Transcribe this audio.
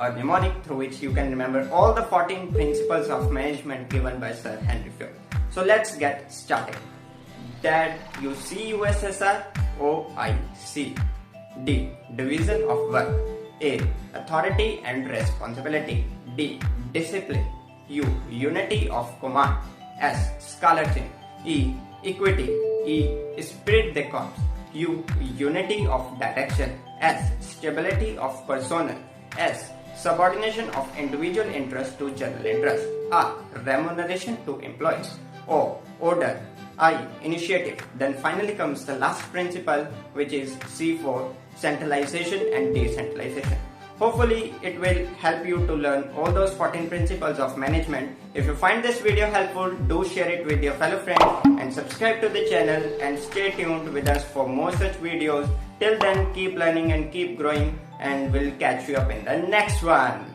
or mnemonic through which you can remember all the 14 principles of management given by Sir Henry Fayol. So let's get started. Dad, you see USSR? OIC. D. Division of work. A. Authority and responsibility. D. Discipline. U. Unity of command. S. Scholarship. E. Equity. E. Spirit de corps. U. Unity of direction. S. Stability of personnel. S. Subordination of individual interest to general interest. R. Remuneration to employees. O. Order. I. Initiative. Then finally comes the last principle, which is C4. Centralization and decentralization. Hopefully it will help you to learn all those 14 principles of management. If you find this video helpful, do share it with your fellow friends and subscribe to the channel and stay tuned with us for more such videos. Till then, keep learning and keep growing, and we'll catch you up in the next one.